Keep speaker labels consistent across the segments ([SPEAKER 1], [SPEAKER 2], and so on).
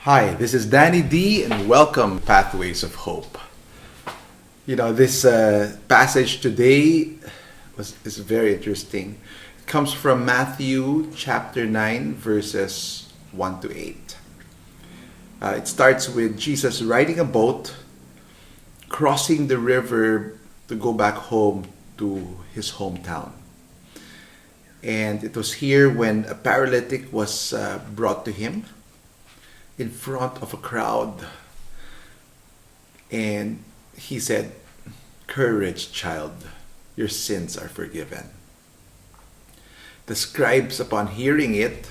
[SPEAKER 1] Hi, this is Danny D, and welcome to Pathways of Hope. This passage today is very interesting. It comes from Matthew chapter 9, verses 1 to 8. It starts with Jesus riding a boat, crossing the river to go back home to his hometown. And it was here when a paralytic was brought to him in front of a crowd. And he said, "Courage, child, your sins are forgiven." The scribes, upon hearing it,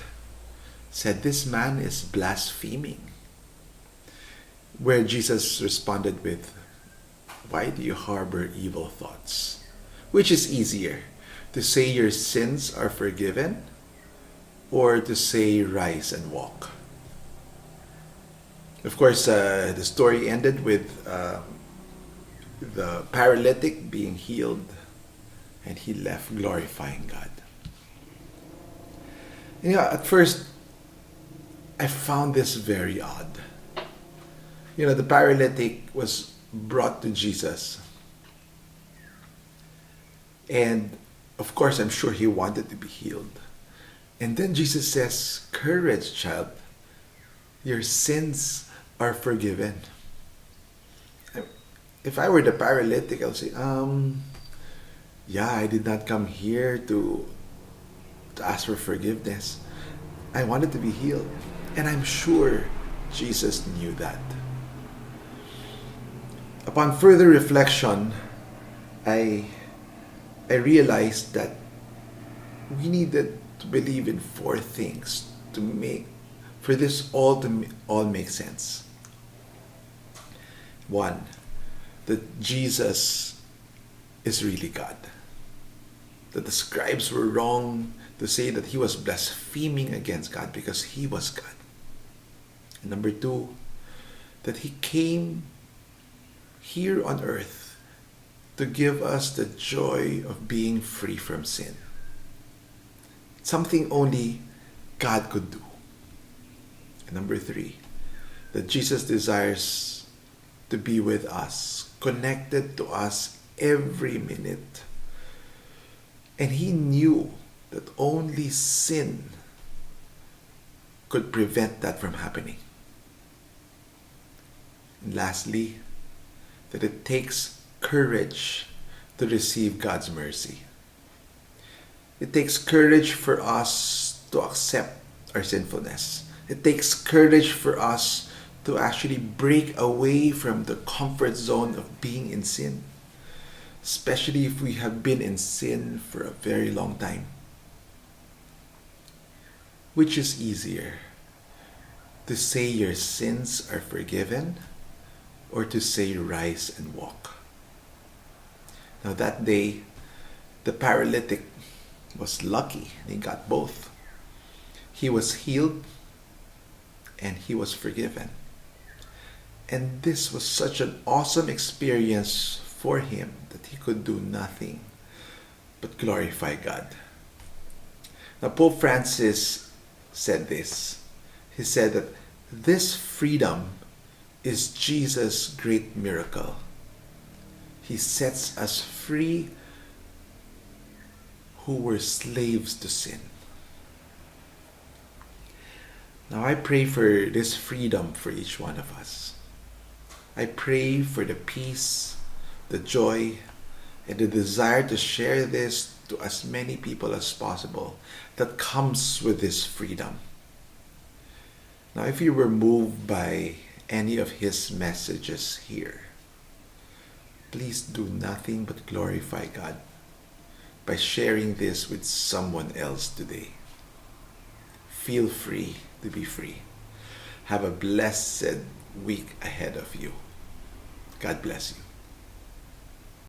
[SPEAKER 1] said, "This man is blaspheming." Where Jesus responded with, "Why do you harbor evil thoughts?" Which is easier, to say your sins are forgiven or to say rise and walk? Of course, the story ended with the paralytic being healed, and he left glorifying God. At first, I found this very odd. The paralytic was brought to Jesus. And of course, I'm sure he wanted to be healed. And then Jesus says, "Courage, child, your sins are forgiven." If I were the paralytic, I'll say, I did not come here to ask for forgiveness. I wanted to be healed. And I'm sure Jesus knew that. Upon further reflection, I realized that we needed to believe in four things for this all to all make sense. One, that Jesus is really God. That the scribes were wrong to say that he was blaspheming against God because he was God. And number two, that he came here on earth to give us the joy of being free from sin. Something only God could do. And number three, that Jesus desires to be with us, connected to us every minute. And he knew that only sin could prevent that from happening. And lastly, that it takes courage to receive God's mercy. It takes courage for us to accept our sinfulness. It takes courage for us to actually break away from the comfort zone of being in sin, especially if we have been in sin for a very long time. Which is easier, to say your sins are forgiven or to say rise and walk? Now that day, the paralytic was lucky. He got both. He was healed and he was forgiven. And this was such an awesome experience for him that he could do nothing but glorify God. Now Pope Francis said this. He said that this freedom is Jesus' great miracle. He sets us free who were slaves to sin. Now I pray for this freedom for each one of us. I pray for the peace, the joy, and the desire to share this to as many people as possible that comes with this freedom. Now if you were moved by any of his messages here, please do nothing but glorify God by sharing this with someone else today. Feel free to be free. Have a blessed week ahead of you. God bless you.